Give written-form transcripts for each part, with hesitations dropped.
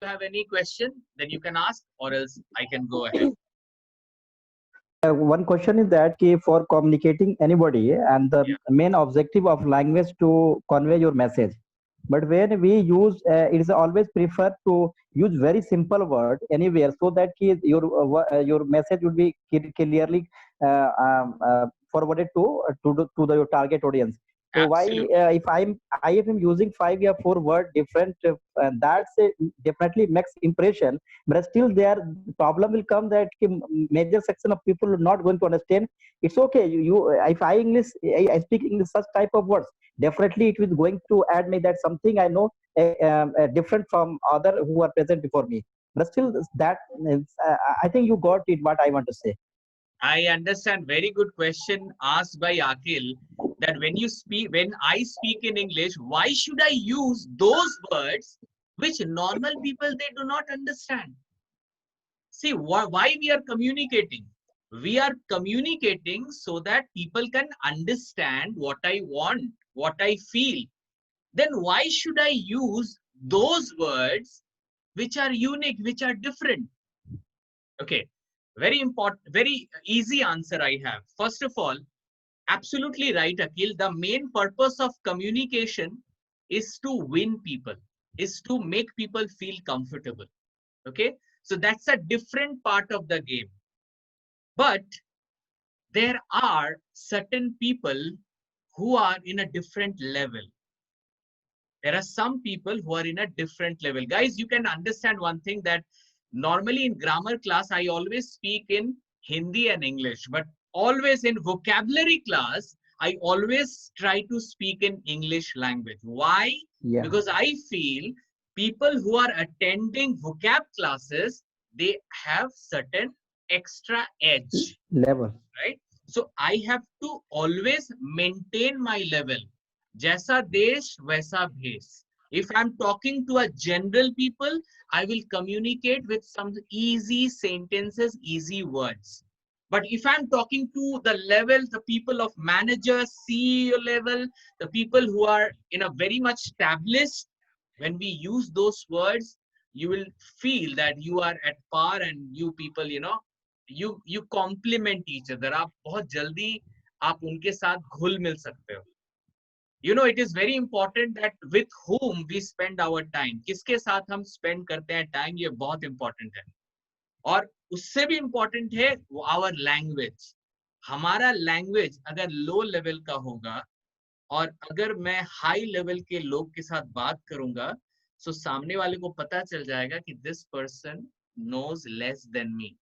have any question, then you can ask, or else I can go ahead. One question is that for communicating anybody, and the Yeah. main objective of language to convey your message. But when we use, it is always preferred to use very simple word anywhere, so that your message would be clearly forwarded to your target audience. So why Absolutely. if I am using 5 or 4 word different, that's definitely makes impression, but still there problem will come that major section of people are not going to understand. It's okay, if I speak English such type of words, definitely it will going to add me that something I know different from other who are present before me. But still, that I think you got it. What I want to say. I understand. Very good question asked by Akil. That when I speak in English, why should I use those words which normal people they do not understand? See, why we are communicating? We are communicating so that people can understand what I want, what I feel. Then why should I use those words which are unique, which are different? Okay, very important, very easy answer I have. First of all, absolutely right, Akhil. The main purpose of communication is to win people, is to make people feel comfortable. Okay, so that's a different part of the game. But there are certain people who are in a different level. There are some people who are in a different level. Guys, you can understand one thing, that normally in grammar class, I always speak in Hindi and English, but always in vocabulary class, I always try to speak in English language. Why? Yeah, Because I feel people who are attending vocab classes, they have certain extra edge, level. right? So I have to always maintain my level. Jaisa desh vaisa bhes. If I'm talking to a general people, I will communicate with some easy sentences, easy words. But if I'm talking to the level, the people of managers, CEO level, the people who are in a very much established, when we use those words, you will feel that you are at par, and you people, you complement each other. आप बहुत जल्दी आप उनके साथ घुल मिल सकते हो. It is very important that with whom we spend our time. किसके साथ हम spend करते हैं time, ये बहुत important है. और उससे भी important है our language. हमारा language अगर low level का होगा, और अगर मैं हाई लेवल के लोग के साथ बात करूंगा, तो सामने वाले को पता चल जाएगा कि this person knows less than me,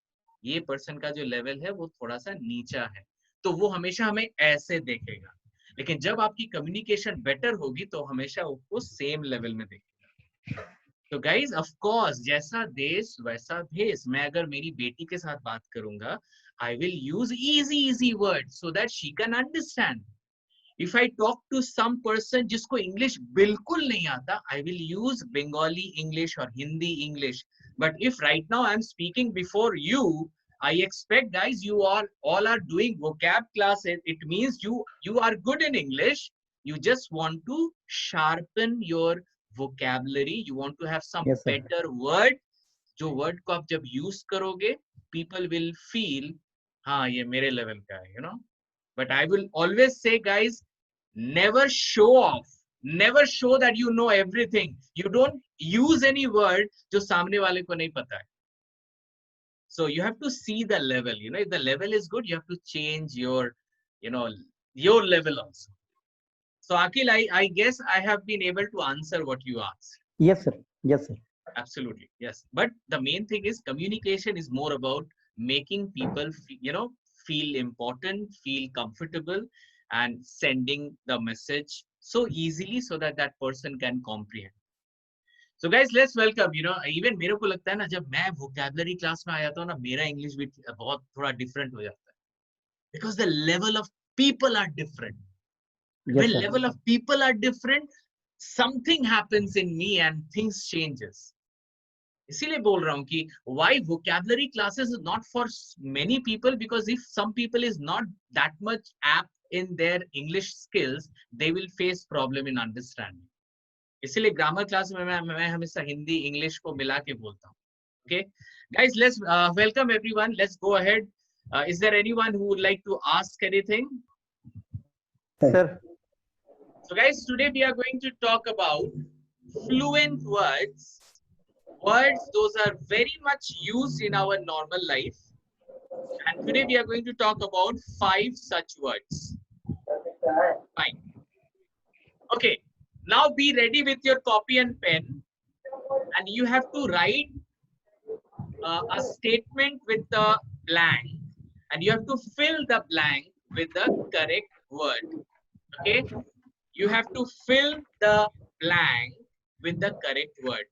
ये पर्सन का जो लेवल है वो थोड़ा सा नीचा है, तो वो हमेशा हमें ऐसे देखेगा. लेकिन जब आपकी कम्युनिकेशन बेटर होगी, तो हमेशा उसको सेम लेवल में देखेगा. तो गाइज, ऑफ कोर्स, जैसा देश वैसा भेष. मैं अगर मेरी बेटी के साथ बात करूंगा, I will use easy easy word so that she can understand. If I talk to some person जिसको English बिल्कुल नहीं आता, I will use Bengali English or Hindi English. But if right now I'm speaking before you, I expect, guys, you all are doing vocab classes. It means you are good in English. You just want to sharpen your vocabulary. You want to have some Yes, sir. better word. जो word को आप जब use करोगे, people will feel, हाँ ये मेरे level का है. But I will always say, guys, never show off. Never show that you know everything. You don't use any word जो सामने वाले को नहीं पता है. So you have to see the level. If the level is good, you have to change you know, your level also. So Akil, I guess I have been able to answer what you asked. Yes, sir. Yes, sir. Absolutely, yes. But the main thing is communication is more about making people, feel important, feel comfortable, and sending the message so easily so that that person can comprehend. So guys, let's welcome, even मेरे को लगता है ना, जब मैं vocabulary class में आ जाता हूँ ना, मेरा English भी बहुत थोड़ा different हो जाता है. Because the level of people are different. Yes, When sir. level of people are different, something happens in me and things changes. इसीलिए बोल रहा हूँ कि why vocabulary classes is not for many people, because if some people is not that much apt in their English skills, they will face problem in understanding. इसीलिए grammar class में मैं हमेशा Hindi English को मिला के बोलता हूँ. Okay, guys, let's welcome everyone. Let's go ahead. Is there anyone who would like to ask anything? Sir. So guys, today we are going to talk about fluent words. Words, those are very much used in our normal life. And today we are going to talk about 5 such words. Fine. Okay, now be ready with your copy and pen. And you have to write a statement with the blank. And you have to fill the blank with the correct word. Okay, you have to fill the blank with the correct word.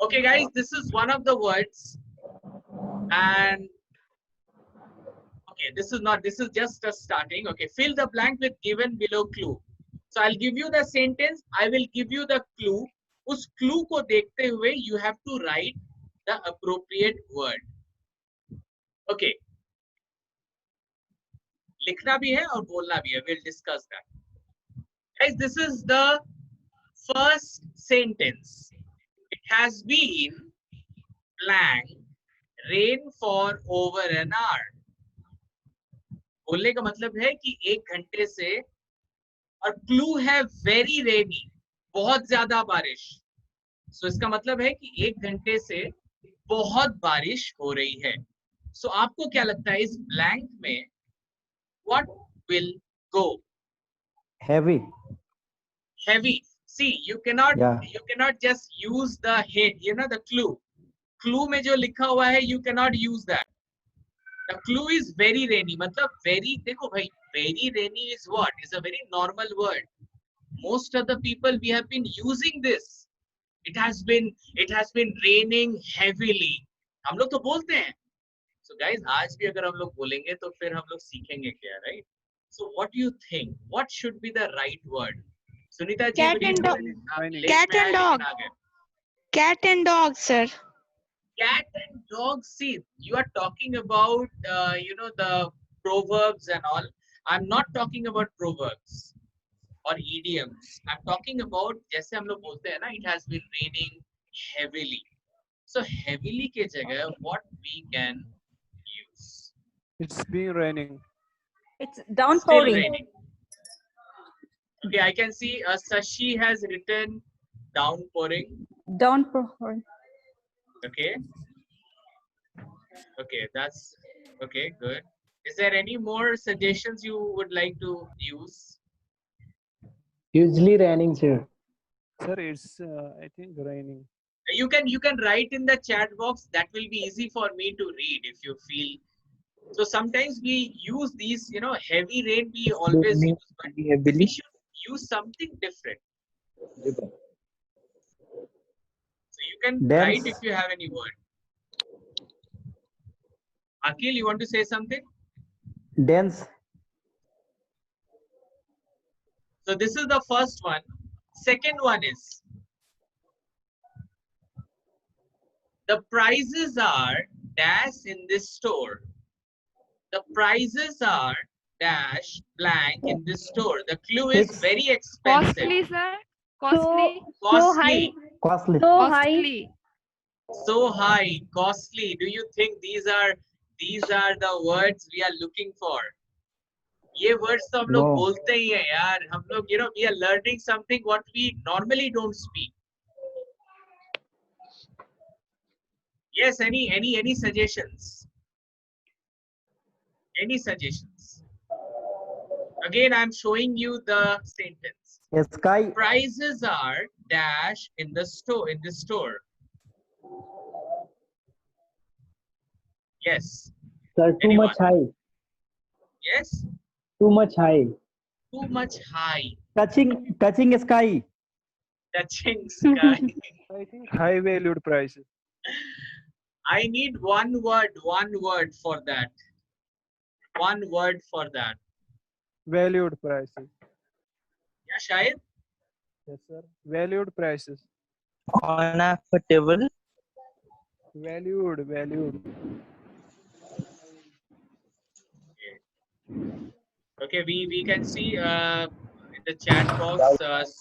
Okay guys, this is one of the words, and okay, this is just a starting. Okay, fill the blank with given below clue. So I'll give you the sentence, I will give you the clue. उस clue को देखते हुए you have to write the appropriate word. Okay, लिखना भी है और बोलना भी है. We'll discuss that. Guys, this is the first sentence. It has been blank rain for over an hour. बोलने का मतलब है कि 1 घंटे से, और क्लू है वेरी रेनी, बहुत ज्यादा बारिश. सो इसका मतलब है कि 1 घंटे से बहुत बारिश हो रही है. सो आपको क्या लगता है इस ब्लैंक में what will go? Heavy. Heavy. See, you cannot just use the hint, the clue. Clue में जो लिखा हुआ है, you cannot use that. The clue is very rainy. मतलब very, देखो भाई, very rainy is what? Is a very normal word. Most of the people, we have been using this. It has been raining heavily. हम लोग तो बोलते हैं. So guys, आज भी अगर हम लोग बोलेंगे तो फिर हम लोग सीखेंगे क्या, right? So what do you think? What should be the right word? Sunita ji, Cat and dog. Cat and dog. Cat and dog, sir. Cat and dog. See, you are talking about the proverbs and all. I'm not talking about proverbs or idioms. I'm talking about जैसे हम लोग बोलते हैं ना, it has been raining heavily. So heavily के जगह what we can use? It's been raining. It's Still downpouring. raining. Okay, I can see Sashi has written downpouring. Downpouring. Okay. Okay, that's okay, good. Is there any more suggestions you would like to use? Usually raining, sir. Sir, it's I think raining. You can write in the chat box. That will be easy for me to read if you feel. So sometimes we use these, heavy rain we always use, but we should use something different. So you can write if you have any word. Akhil, you want to say something? Dense. So this is the first one. Second one is the prices are dash in this store. The prices are dash blank in this store. The clue is very expensive. Costly, sir. Costly. Costly. Costly. Costly. So high. Costly. Do you think these are the words we are looking for? ये words तो हम लोग बोलते ही हैं यार. हम लोग, we are learning something what we normally don't speak. Yes, any suggestions? Any suggestions? Again, I'm showing you the sentence. Sky. Prices are dash in the store. In the store. Yes. Sir, too much high. Yes. Too much high. Too much high. Touching sky. Touching sky. I think high valued prices. I need one word for that. One word for that. Valued prices. Yeah, Shahid? Yes, sir. Valued prices. Unaffordable. Valued. Okay, we can see In the chat box,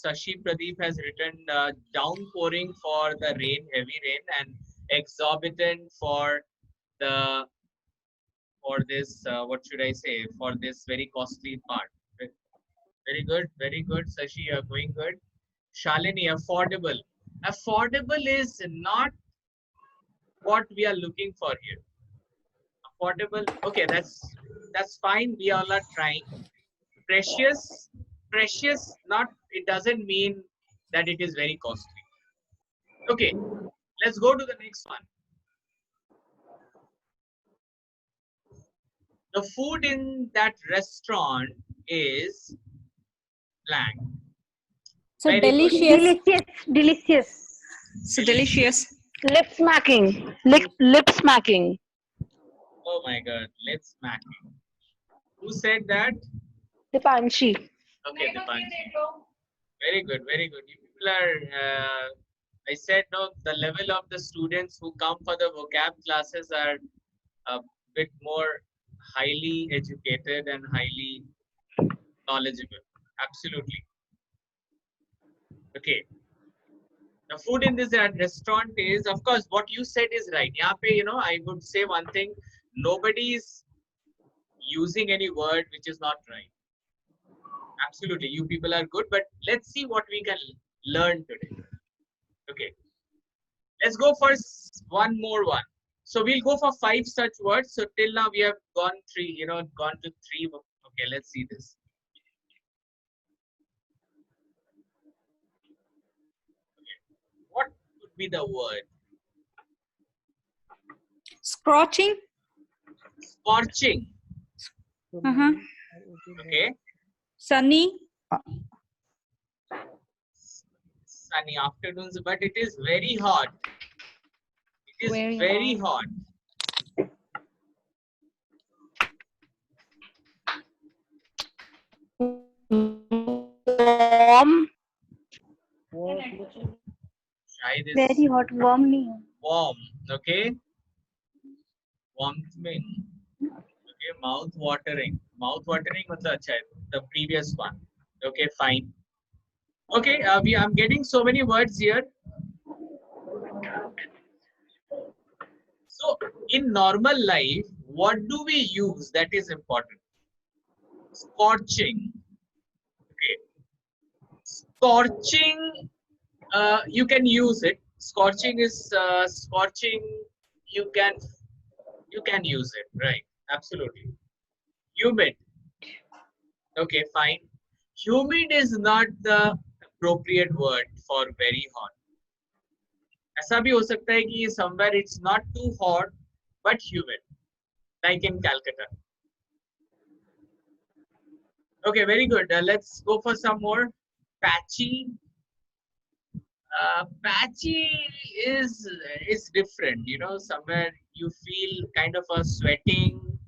Sashi Pradeep has written downpouring for the rain, heavy rain, and exorbitant for the this what should I say, for this very costly part. Very good, Sashi, you are going good. Shalini, affordable. Affordable is not what we are looking for here. Affordable, okay, that's fine. We all are trying. Precious, not, it doesn't mean that it is very costly. Okay, let's go to the next one. The food in that restaurant is blank. So Very good. delicious. Delicious. So delicious. Lip smacking. Lip smacking. Oh my God, let's smack it. Who said that? Dipanshi. Okay, Dipanshi. Very good, very good. You people are, I said, no, the level of the students who come for the vocab classes are a bit more highly educated and highly knowledgeable. Absolutely. Okay. The food in this restaurant is, of course, what you said is right. Yahan pe, you know, I would say one thing. Nobody is using any word which is not right. Absolutely, you people are good, but let's see what we can learn today. Okay, let's go for one more one. So we'll go for 5 such words. So till now we have gone 3, you know, gone to 3. Okay, let's see this. Okay. What could be the word? Scorching. Scorching. Uh-huh. Okay. Sunny. Sunny afternoons, but it is very hot. It is very hot. Warm. Shayad is Very hot. Warm nahi hai. warm. Okay. Warmth mean. Okay. Mouth watering. Mouth watering matlab acha hai. The previous one. Okay. Fine. Okay. I'm getting so many words here. So in normal life, what do we use that is important? Scorching. Okay. Scorching, you can use it. Scorching is scorching. You can use it, right? Absolutely. Humid. Okay, fine. Humid is not the appropriate word for very hot. ऐसा भी हो सकता है कि somewhere it's not too hot but humid, like in Calcutta. Okay, very good. Let's go for some more. Patchy. Patchy is different. You know, somewhere you feel kind of a sweating,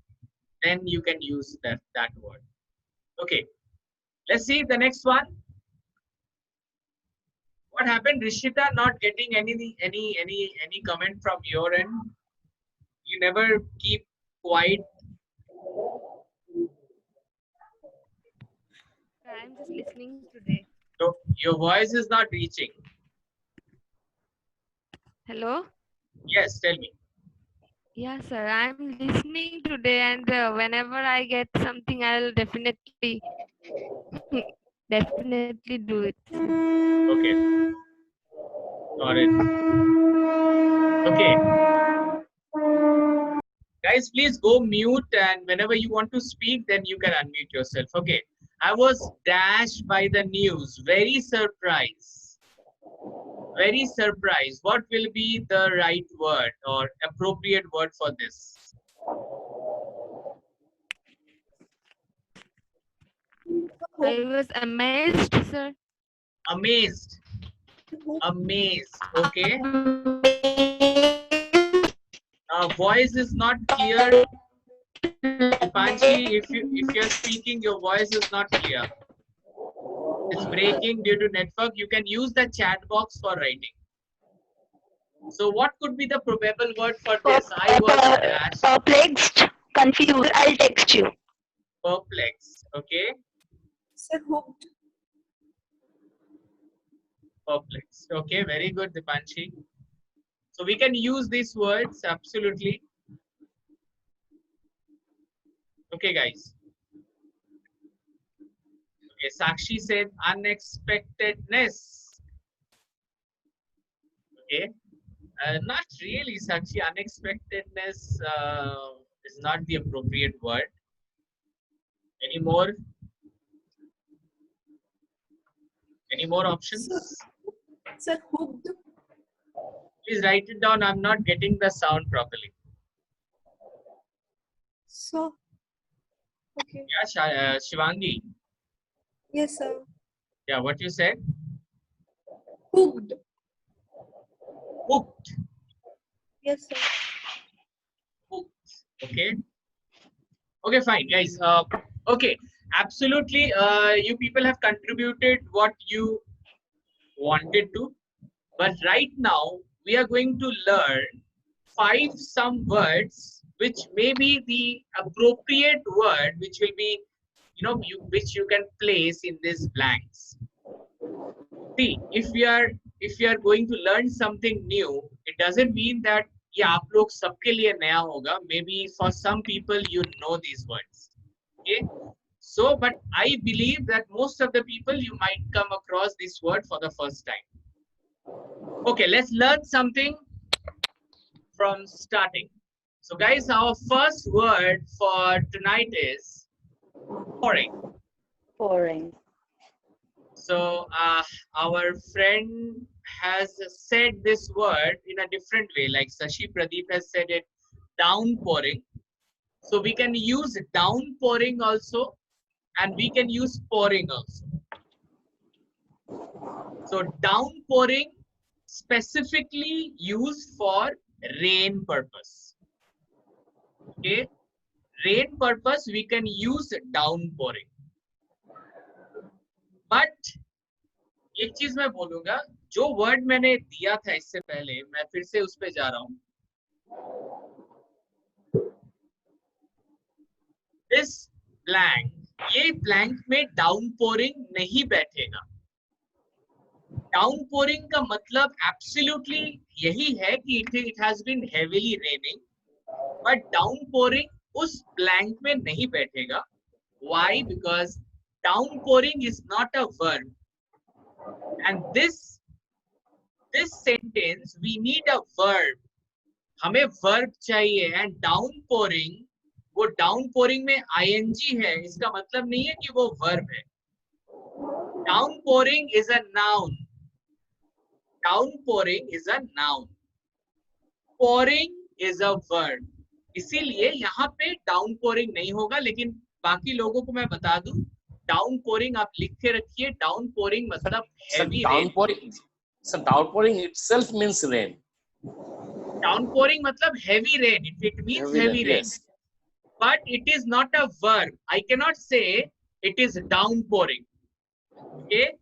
then you can use that word. Okay, let's see the next one. What happened, Rishita? Not getting any comment from your end. You never keep quiet. I'm just listening today. So your voice is not reaching. Hello? Yes, tell me. Yeah, sir. I'm listening today, and whenever I get something, I'll definitely do it. Okay. Got it. Okay. Guys, please go mute, and whenever you want to speak, then you can unmute yourself. Okay. I was dashed by the news. Very surprised. Very surprised. What will be the right word or appropriate word for this? I was amazed, sir. Amazed. Amazed. Okay. Voice is not clear. Dipanshi, if you're speaking, your voice is not clear. It's breaking due to network. You can use the chat box for writing. So what could be the probable word for this? I was dashed. Perplexed. Confused. I'll text you. Perplexed. Okay. Sir, hooked. Perplexed. Okay, very good, Dipanshi. So we can use these words absolutely. Okay, guys. Okay, Sakshi said unexpectedness. Okay, not really, Sakshi. Unexpectedness is not the appropriate word. Any more? Any more options? Sir, hooked. Please write it down. I'm not getting the sound properly. So, okay. Yeah, Shivangi. Yes, sir. Yeah, what you said? Hooked. Hooked. Yes, sir. Hooked. Okay. Okay, fine, guys. Okay, absolutely. You people have contributed what you wanted to, but right now we are going to learn 5 some words which may be the appropriate word, which will be, which you can place in these blanks. See, if we are going to learn something new, it doesn't mean that ये आप लोग सबके लिए नया होगा. Maybe for some people you know these words. Okay, so but I believe that most of the people you might come across this word for the first time. Okay, let's learn something from starting. So guys, our first word for tonight is pouring. Pouring. So our friend has said this word in a different way, like Sashi Pradeep has said it, downpouring. So we can use downpouring also, and we can use pouring also. So downpouring specifically used for rain purpose. Okay, rain purpose we can use downpouring. But एक चीज मैं बोलूंगा, जो word मैंने दिया था इससे पहले, मैं फिर से उस पे जा रहा हूं. This blank, ये blank में downpouring नहीं बैठेगा. Downpouring का मतलब absolutely यही है कि it has been heavily raining, but downpouring उस blank में नहीं बैठेगा. Why? Because downpouring is not a verb, and this sentence we need a verb. हमें verb चाहिए, and downpouring, वो downpouring में ing है, इसका मतलब नहीं है कि वो verb है. Downpouring is a noun. Downpouring is a noun. Pouring is a verb. इसीलिए यहाँ पे downpouring नहीं होगा, लेकिन बाकी लोगों को मैं बता दूं, downpouring आप लिख के रखिए. Downpouring मतलब heavy rain. Downpouring itself means rain. Downpouring मतलब heavy rain. It means heavy rain. Yes. But it is not a verb. I cannot say it is downpouring. Okay.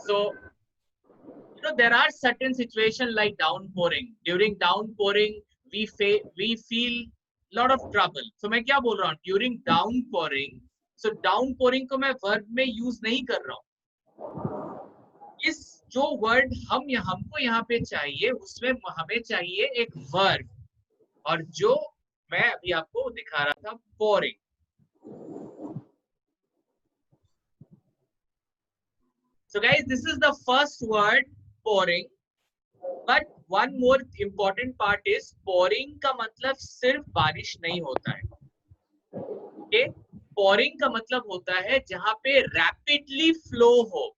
So, there are certain situations like downpouring. During downpouring, we feel lot of trouble. So मैं क्या बोल रहा हूँ? During downpouring, so downpouring को मैं verb में use नहीं कर रहा हूँ. इस जो word हमको यहाँ पे चाहिए, उसमें हमें चाहिए एक verb, और जो मैं अभी आपको दिखा रहा था, pouring. So guys, this is the first word, pouring. But one more important part is pouring का मतलब सिर्फ बारिश नहीं होता है. Okay? Pouring का मतलब होता है जहाँ पे rapidly flow हो,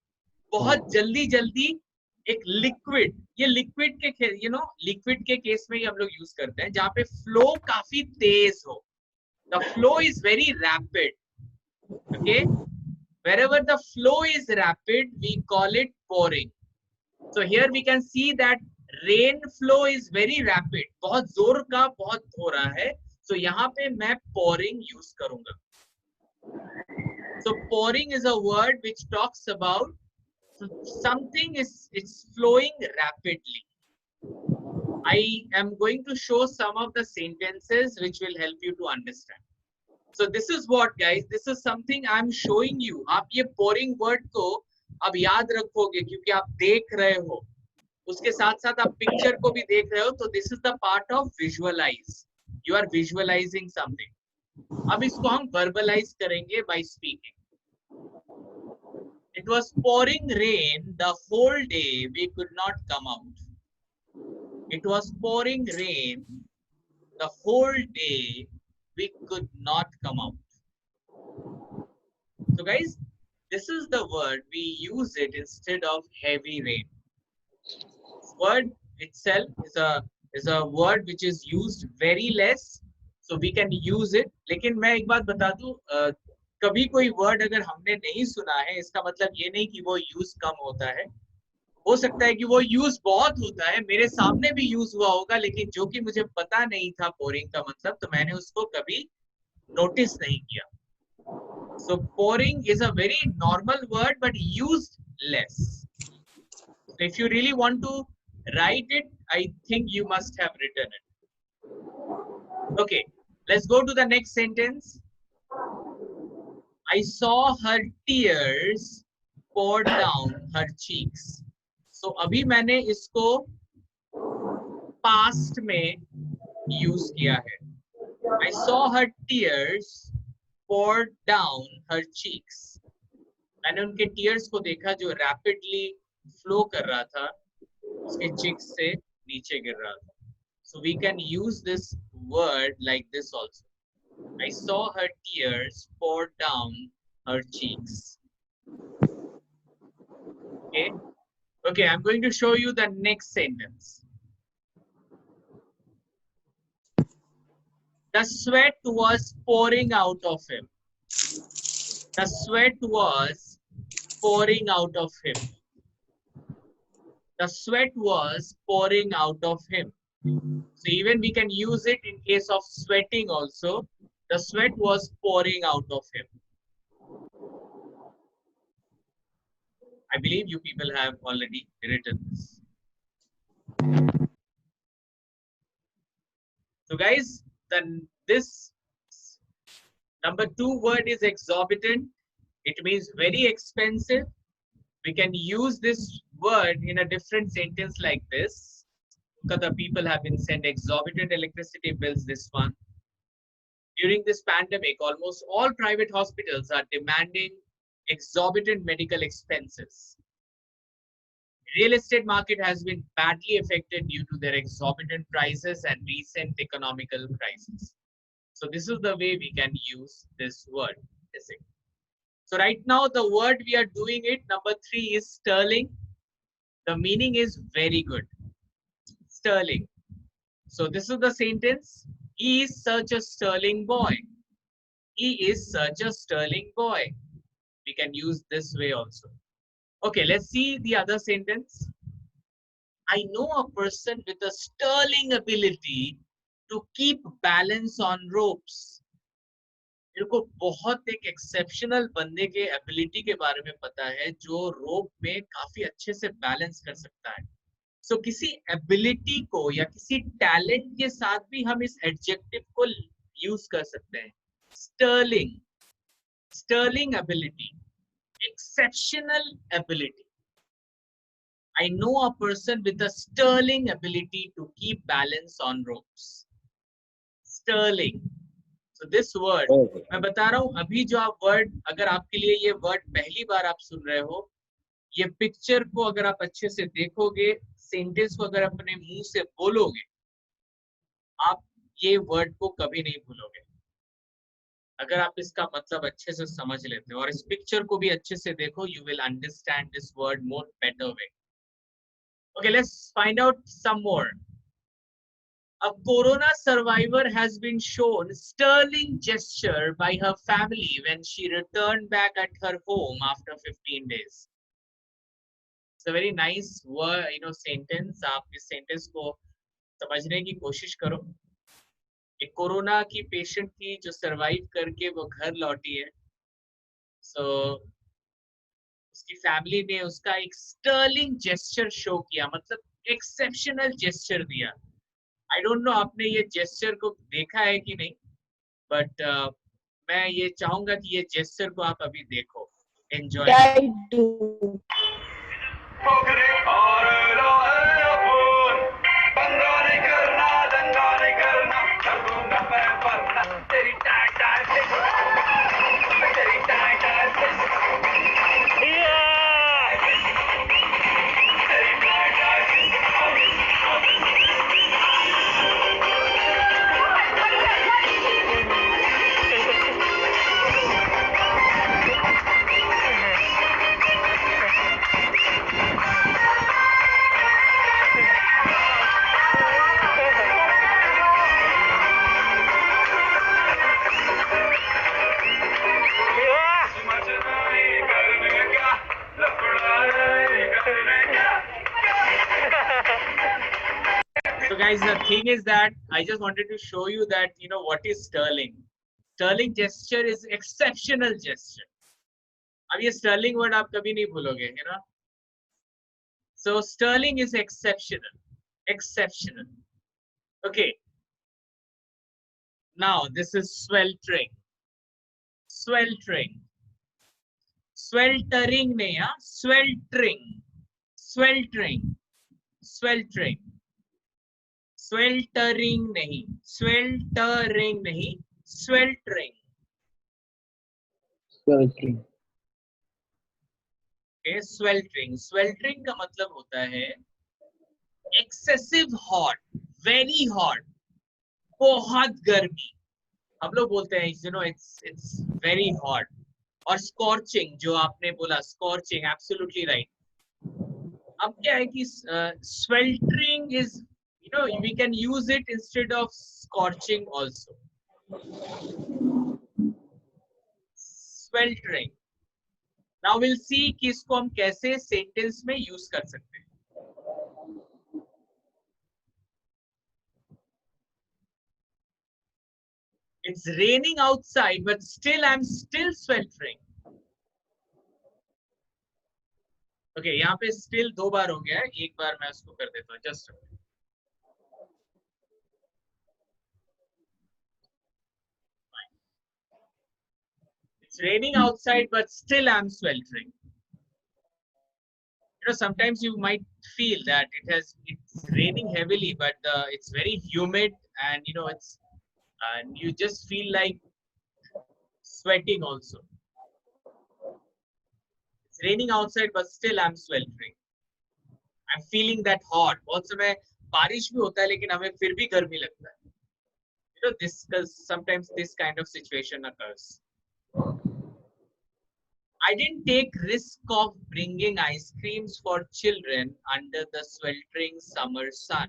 बहुत जल्दी जल्दी एक liquid, ये liquid के liquid के केस में ही हम लोग यूज करते हैं, जहाँ पे flow काफी तेज हो. The flow is very rapid. Okay? Wherever the flow is rapid, we call it pouring. So here we can see that rain flow is very rapid. बहुत जोर का बहुत हो रहा है. So यहाँ पे मैं pouring use करूँगा. So pouring is a word which talks about something it's flowing rapidly. I am going to show some of the sentences which will help you to understand. So this is what, guys, this is something I'm showing you. आप ये pouring word को अब याद रखोगे क्योंकि आप देख रहे हो, उसके साथ साथ आप पिक्चर को भी देख रहे हो, तो this is the part of visualise. You are visualising something. अब इसको हम वर्बलाइज करेंगे by speaking. It was pouring rain the whole day. We could not come out. It was pouring rain the whole day. We could not come out. So guys, this is the word. We use it instead of heavy rain. Word itself is a word which is used very less. So we can use it. लेकिन मैं एक बात बता दूं, कभी कोई word अगर हमने नहीं सुना है, इसका मतलब ये नहीं कि वो यूज कम होता है. हो सकता है कि वो यूज बहुत होता है, मेरे सामने भी यूज हुआ होगा, लेकिन जो कि मुझे पता नहीं था पोरिंग का मतलब, तो मैंने उसको कभी नोटिस नहीं किया. So pouring is a very normal word but used less. If you really want to write it, I think you must have written it. Okay, let's go to the next sentence. I saw her tears pour down her cheeks. So अभी मैंने इसको past में use किया है. I saw her tears pour down her cheeks. मैंने उनके tears को देखा जो rapidly flow कर रहा था, उसके cheeks से नीचे गिर रहा था. So we can use this word like this also. I saw her tears pour down her cheeks. Okay. Okay, I'm going to show you the next sentence. The sweat was pouring out of him. The sweat was pouring out of him. The sweat was pouring out of him. So even we can use it in case of sweating also. The sweat was pouring out of him. I believe you people have already written this. So guys, then this number 2 word is exorbitant. It means very expensive. We can use this word in a different sentence like this. Because the people have been sent exorbitant electricity bills this month. During this pandemic, almost all private hospitals are demanding exorbitant medical expenses. Real estate market has been badly affected due to their exorbitant prices and recent economical crisis. So this is the way we can use this word. So right now the word we are doing it, number 3 is sterling. The meaning is very good. Sterling. So this is the sentence. He is such a sterling boy. He is such a sterling boy. We can use this way also. Okay, let's see the other sentence. I know a person with a sterling ability to keep balance on ropes. मेरे को बहुत एक exceptional बंदे के ability के बारे में पता है जो रोप में काफी अच्छे से बैलेंस कर सकता है. So, किसी एबिलिटी को या किसी टैलेंट के साथ भी हम इस एडजेक्टिव को यूज कर सकते हैं. Sterling, sterling ability, exceptional ability. I know a person with a sterling ability to keep balance on ropes. Sterling. So this word, मैं बता रहा हूँ अभी जो आप वर्ड, अगर आपके लिए ये वर्ड पहली बार आप सुन रहे हो, ये पिक्चर को अगर आप अच्छे से देखोगे, सेंटेंस को अगर अपने मुंह से बोलोगे, आप ये वर्ड को कभी नहीं भूलोगे अगर आप इसका मतलब अच्छे से समझ लेते हो. और इस पिक्चर को भी अच्छे से देखो, you will understand this word more better way. Okay, let's find out some more. A corona survivor has been shown sterling gesture by her family when she returned back at her home after 15 days. It's a very nice word, sentence. आप इस sentence को समझने की कोशिश करो. एक corona की patient थी जो सरवाइव करके वो घर लौटी है. So उसकी फैमिली ने उसका एक स्टर्लिंग जेस्चर शो किया, मतलब एक्सेप्शनल जेस्चर दिया. आई डोंट नो आपने ये जेस्चर को देखा है कि नहीं, बट मैं ये चाहूंगा कि ये जेस्चर को आप अभी देखो. Enjoy. I do. So guys, the thing is that I just wanted to show you that, you know, what is Sterling. Sterling gesture is exceptional gesture. अब ये Sterling word आप कभी नहीं भूलोगे, you know. So Sterling is exceptional. Exceptional. Okay. Now this is sweltering. Sweltering. Sweltering नहीं हाँ, sweltering. Sweltering. Sweltering. Sweltering नहीं, sweltering नहीं, sweltering. Sweltering. Okay, sweltering. Sweltering का मतलब होता है excessive hot, very hot, बहुत गर्मी. हम लोग बोलते हैं, you know, it's very hot. और scorching जो आपने बोला, scorching, absolutely right. अब क्या है कि sweltering is, you know, we can use it instead of scorching also. Sweltering. Now we'll see कि इसको हम कैसे sentence में use कर सकते हैं. It's raining outside, but still I'm still sweltering. Okay, यहाँ पे still दो बार हो गया है. एक बार मैं उसको कर देता हूँ. Just a minute. It's raining outside, but still I'm sweltering. You know, sometimes you might feel that it's raining heavily, but it's very humid, and you know, and you just feel like sweating also. It's raining outside, but still I'm sweltering. I'm feeling that hot. बहुत समय बारिश भी होता है, लेकिन हमें फिर भी गर्मी लगता है. You know, this because sometimes this kind of situation occurs. I didn't take risk of bringing ice creams for children under the sweltering summer sun.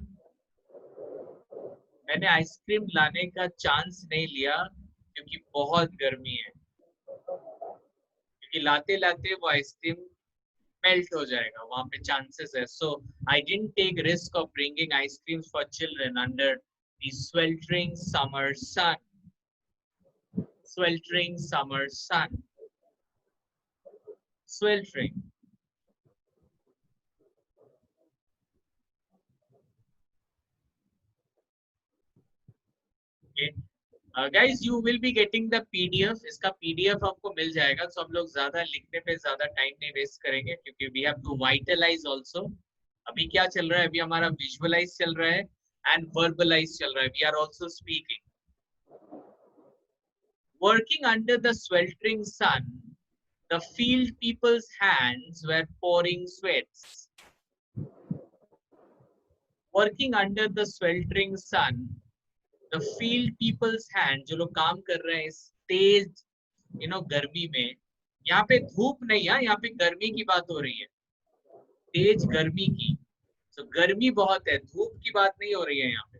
मैंने आइसक्रीम लाने का चांस नहीं लिया क्योंकि बहुत गर्मी है. क्योंकि लाते लाते वो आइसक्रीम मेल्ट हो जाएगा, वहां पे चांसेस है. So I didn't take risk of bringing ice creams for children under the sweltering summer sun. Sweltering summer sun. Sweltering. Okay. Guys, you will be getting the PDF. इसका PDF आपको मिल जाएगा. So हम लोग ज़्यादा लिखने पे ज़्यादा टाइम नहीं वेस्ट करेंगे क्योंकि we have to vitalize also. अभी क्या चल रहा है? अभी हमारा visualize चल रहा है and verbalize चल रहा है. We are also speaking. Working under the sweltering sun, the field people's hands were pouring sweats. Working under the sweltering sun, the field people's hand, जो लोग काम कर रहे हैं इस तेज, you know, गर्मी में, यहाँ पे धूप नहीं है, यहाँ पे गर्मी की बात हो रही है, तेज गर्मी की. So गर्मी बहुत है, धूप की बात नहीं हो रही है यहाँ पे.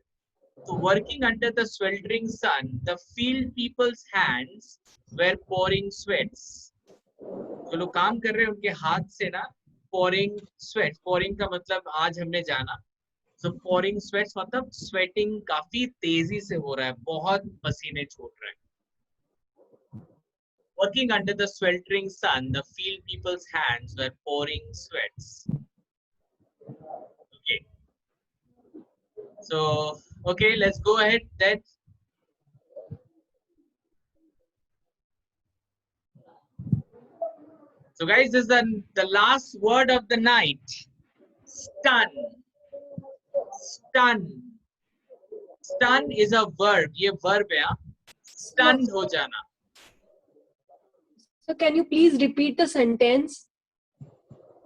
So working under the sweltering sun, the field people's hands were pouring sweats. जो लोग काम कर रहे हैं उनके हाथ से ना pouring sweat. Pouring का मतलब आज हमने जाना. So pouring sweats मतलब sweating काफी तेजी से हो रहा है, बहुत पसीने छूट रहे हैं. Working under the sweltering sun, the field people's hands were pouring sweats. Okay. So, okay, let's go ahead then. So guys, this is the last word of the night. Stun. Stun. Stun is a verb. ये verb है. Stunned हो जाना. So can you please repeat the sentence?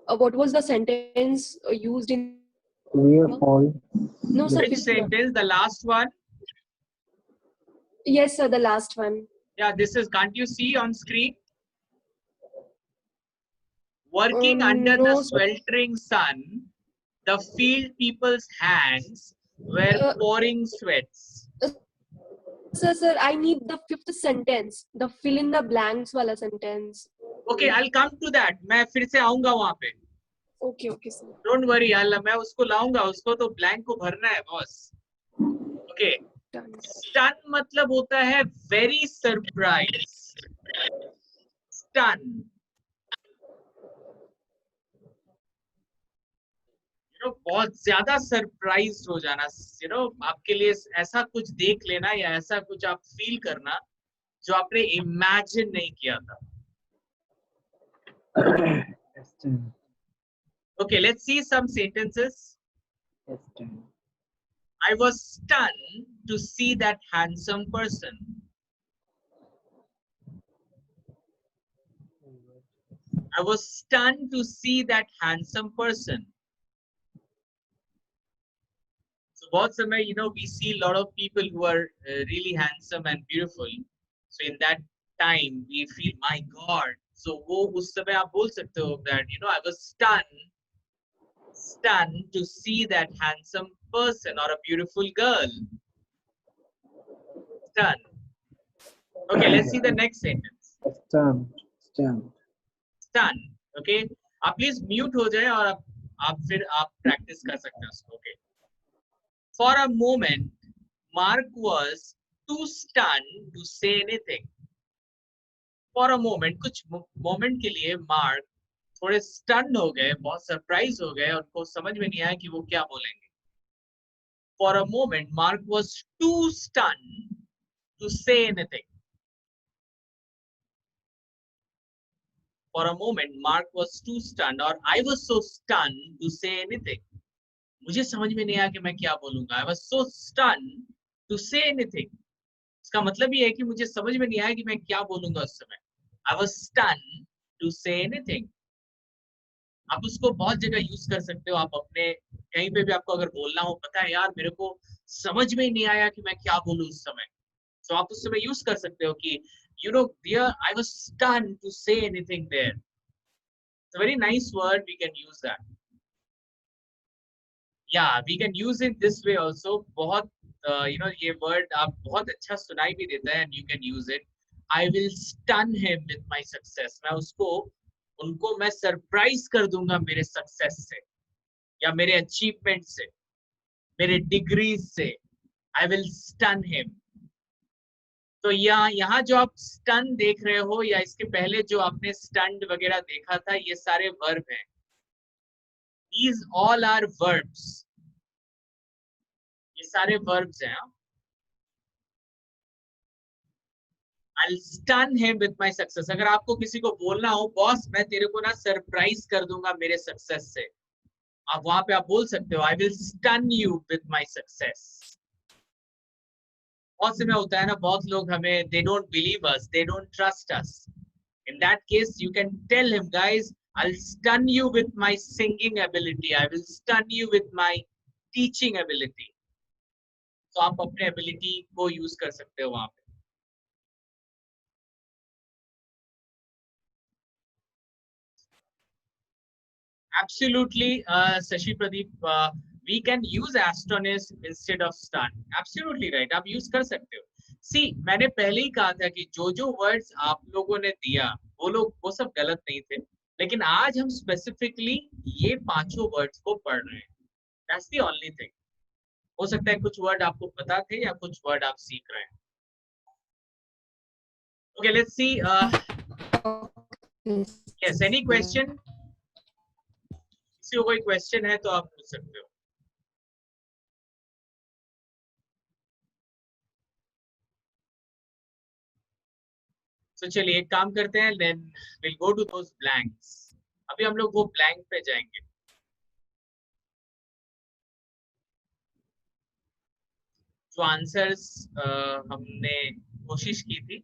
What was the sentence used in? We are all. No, sir. Which sentence? The last one? Yes, sir. The last one. Yeah, this is. Can't you see on screen? Working under no, the sweltering sun, the field people's hands were pouring sweats. Sir, I need the fifth sentence. The fill in the blanks wala sentence. Okay, I'll come to that. मैं फिर से आऊँगा वहाँ पे. Okay, sir. Don't worry, मैं उसको लाऊंगा. उसको तो blank को भरना है, boss. Okay. Stun मतलब होता है very surprised. Stun. बहुत ज्यादा सरप्राइज हो जाना. आपके लिए ऐसा कुछ देख लेना या ऐसा कुछ आप फील करना जो आपने इमेजिन नहीं किया था. Okay, let's see some sentences. I was stunned to see that handsome person. I was stunned to see that handsome person. So बहुत समय, we see a lot of people who are really handsome and beautiful. So in that time, we feel, my God. So वो उस समय आप बोल सकते हो that, I was stunned to see that handsome person or a beautiful girl. Stunned. Okay, let's see the next sentence. Stunned. Okay, आप please mute हो जाए और आप फिर आप practice कर सकते हैं उसको. Okay. For a moment, Mark was too stunned to say anything. For a moment, कुछ moment के लिए Mark थोड़े stunned हो गए, बहुत surprise हो गए, उनको समझ में नहीं आया कि वो क्या बोलेंगे. For a moment, Mark was too stunned to say anything. For a moment, Mark was too stunned, or I was so stunned to say anything. मुझे समझ में नहीं आया कि मैं क्या बोलूंगा. I was so stunned to say anything. इसका मतलब ये है कि मुझे समझ में नहीं आया कि मैं क्या बोलूंगा उस समय. I was stunned to say anything. आप उसको बहुत जगह यूज कर सकते हो. आप अपने कहीं पे भी आपको अगर बोलना हो, पता है यार मेरे को समझ में ही नहीं आया कि मैं क्या बोलूं उस समय, तो आप उस समय यूज कर सकते हो कि dear, I was stunned to say anything there. It's a very nice word. We can use that. Yeah, we can use it this way also. बहुत ये word आप बहुत अच्छा सुनाई भी देता है, and you can use it. I will stun him with my success. मैं उनको मैं सरप्राइज कर दूंगा मेरे सक्सेस से या मेरे अचीवमेंट से, मेरे डिग्रीज से. I will stun him. तो यहाँ जो आप स्टन देख रहे हो या इसके पहले जो आपने स्टंड वगैरह देखा था, ये सारे वर्ब हैं. These all are verbs. ये सारे verbs हैं. I'll stun him with my success. अगर आपको किसी को बोलना हो, बॉस मैं तेरे को ना सरप्राइज कर दूंगा मेरे सक्सेस से, आप वहां पे आप बोल सकते हो I will stun you with my success. बहुत समय होता है ना, बहुत लोग हमें they don't believe us, they don't trust us. In that case, you can tell him, guys, I'll stun you with my singing ability. I will stun you with my teaching ability. तो आप अपने ability को use कर सकते हो वहां पे. Absolutely, Sashi Pradeep, we can use astonish instead of stun. Absolutely right. आप use कर सकते हो. See, मैंने पहले ही कहा था कि जो words आप लोगों ने दिया, वो सब गलत नहीं थे. लेकिन आज हम specifically ये पांचों words को पढ़ रहे हैं. That's the only thing. हो सकता है कुछ word आपको पता थे या कुछ word आप सीख रहे हैं. Okay, let's see. Yes, any question? किसी को कोई क्वेश्चन है तो आप पूछ सकते हो. So चलिए एक काम करते हैं, then we'll go to those blanks. अभी हम लोग वो blank पे जाएंगे. जो आंसर्स हमने कोशिश की थी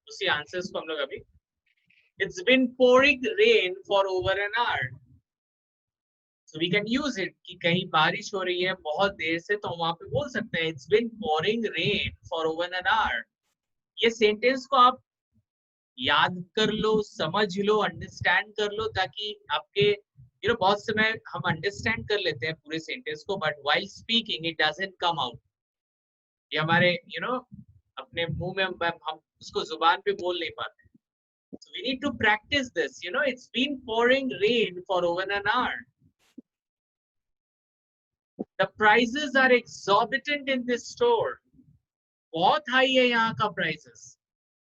उसी आंसर्स को हम लोग अभी. It's been pouring rain for over an hour. So we can use it कि कहीं बारिश हो रही है बहुत देर से, तो वहां पे बोल सकते हैं It's been pouring rain for over an hour. ये सेंटेंस को आप याद कर लो, समझ लो, अंडरस्टैंड कर लो, ताकि आपके बहुत समय हम अंडरस्टैंड कर लेते हैं पूरे सेंटेंस को, but while speaking it doesn't come out. ये हमारे अपने मुंह में हम उसको जुबान पे बोल नहीं पाते. So we need to practice this. It's been pouring rain for over an hour. The prices are exorbitant in this store. बहुत high है यहाँ का prices.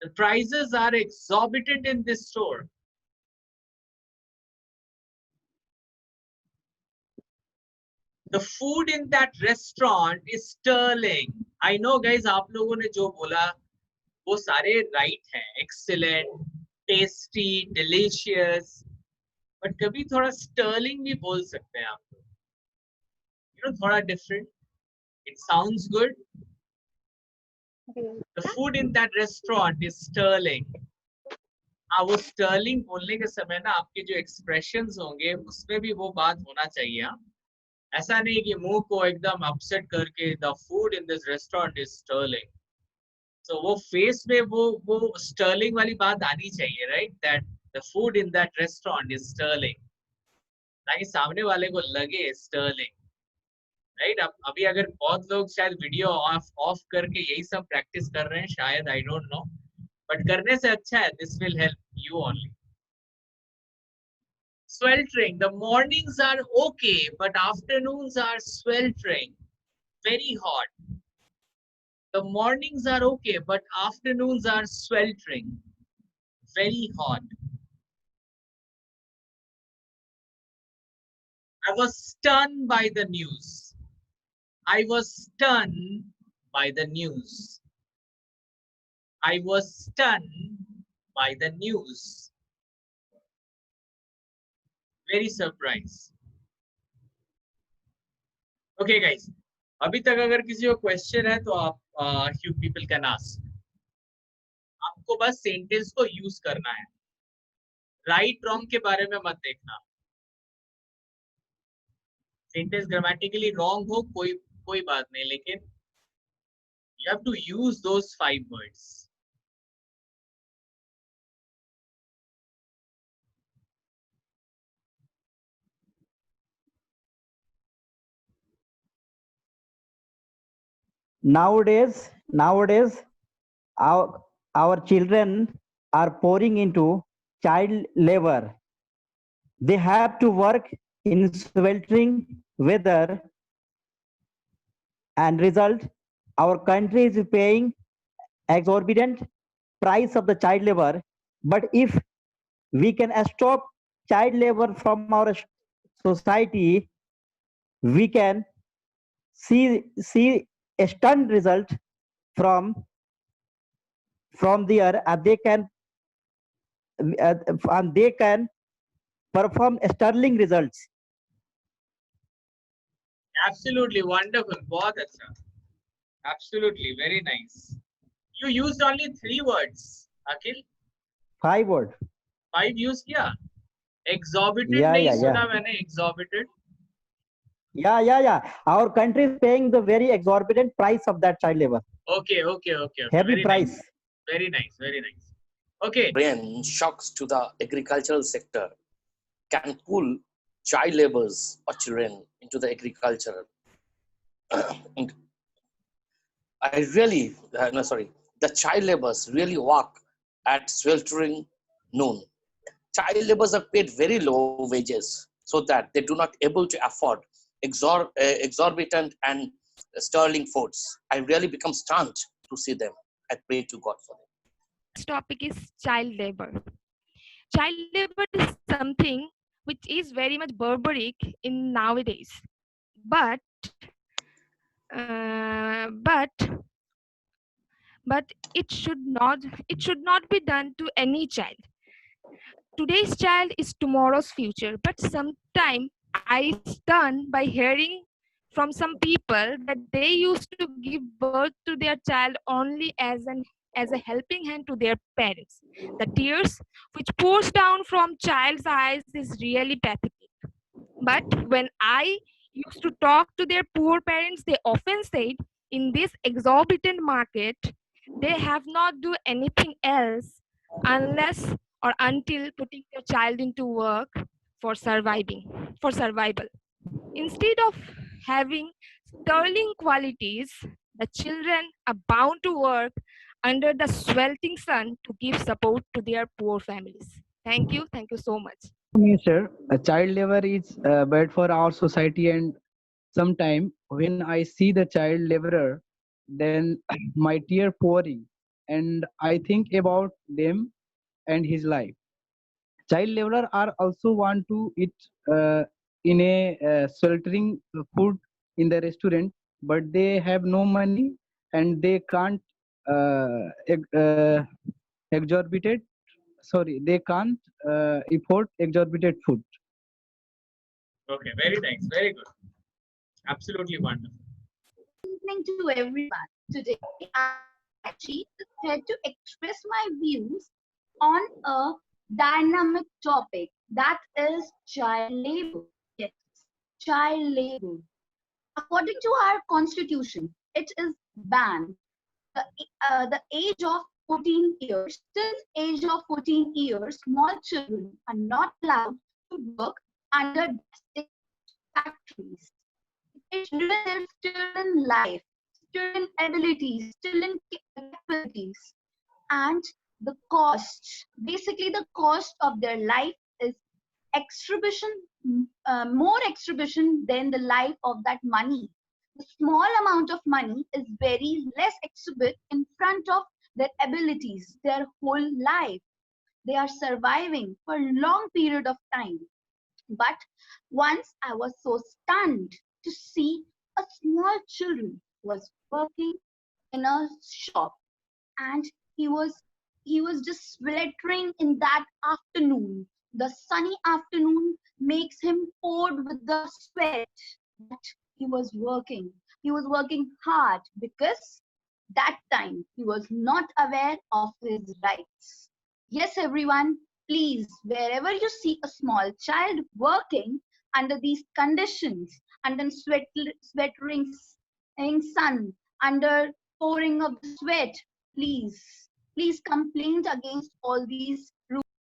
The prices are exorbitant in this store. The food in that restaurant is sterling. I know guys, आप लोगों ने जो बोला वो सारे right हैं. Excellent, tasty, delicious. But कभी थोड़ा sterling भी बोल सकते हैं आप लोग. थोड़ा different. It sounds good. The food in that restaurant is sterling. हाँ, वो sterling बोलने के समय ना आपके जो expressions होंगे उसमें भी वो बात होना चाहिए. हाँ, ऐसा नहीं कि मुंह को एकदम upset करके the food in this restaurant is sterling. So वो face में वो sterling वाली बात आनी चाहिए, right? That the food in that restaurant is sterling. ताकि सामने वाले को लगे sterling. राइट. अभी अगर बहुत लोग शायद वीडियो ऑफ करके यही सब प्रैक्टिस कर रहे हैं शायद, आई डोंट नो, बट करने से अच्छा है. This will help you only. Sweltering. The mornings are okay, but afternoons are sweltering. Very hot. The mornings are okay, but afternoons are sweltering. Very hot. I was stunned by the news. I was stunned by the news. I was stunned by the news. Very surprised. Okay guys, अभी तक अगर किसी को question है तो आप you people can ask. आपको बस सेंटेंस को यूज करना है. राइट रॉन्ग के बारे में मत देखना. सेंटेंस ग्रामेटिकली रॉन्ग हो कोई बात नहीं, लेकिन you have to use those 5 words. Nowadays, our children are pouring into child labor. They have to work in sweltering weather, and result, our country is paying exorbitant price of the child labor. But if we can stop child labor from our society, we can see a stunned result from there. They can perform sterling results. Absolutely wonderful. बहुत अच्छा. Absolutely very nice. You used only 3 words, Akhil. 5 words. 5 use किया. Exorbitant नहीं सुना मैंने. Exorbitant. Yeah. Our country is paying the very exorbitant price of that child labor. Okay. Heavy very price. Nice. Very nice. Okay. Brain shocks to the agricultural sector can pull child laborers or children into the agriculture. And the child laborers really work at sweltering noon. Child laborers are paid very low wages so that they do not able to afford exorbitant and sterling foods. I really become stunned to see them. I pray to God for them. This topic is child labor. Child labor is something which is very much barbaric in nowadays. But but it should not be done to any child. Today's child is tomorrow's future, but sometimes I stun by hearing from some people that they used to give birth to their child only as a helping hand to their parents. The tears which pours down from child's eyes is really pathetic. But when I used to talk to their poor parents, they often said, in this exorbitant market, they have not do anything else unless or until putting their child into work for survival. Instead of having sterling qualities, the children are bound to work under the sweltering sun to give support to their poor families. Thank you. Thank you so much. Me, sir, child labor is bad for our society, and sometime when I see the child laborer, then my tear pouring, and I think about them and his life. Child laborer are also want to eat in a sweltering food in the restaurant, but they have no money and they can't exorbitant. Sorry, they can't afford exorbitant food. Okay, very nice, very good. Absolutely wonderful. Evening to everyone. Today, I actually here to express my views on a dynamic topic that is child labor. Yes, child labor. According to our constitution, it is banned. The age of 14 years, till age of 14 years, small children are not allowed to work under domestic factories. It ruins student life, student abilities, student capabilities, and the cost. Basically, the cost of their life is exhibition, more exhibition than the life of that money. The small amount of money is very less exhibit in front of their abilities, their whole life. They are surviving for a long period of time. But once I was so stunned to see a small children was working in a shop, and he was he was just sweltering in that afternoon. The sunny afternoon makes him poured with the sweat. But he was working. He was working hard because that time he was not aware of his rights. Yes, everyone, please, wherever you see a small child working under these conditions, under sweating sun, under pouring of sweat, please, please complain against all these rules.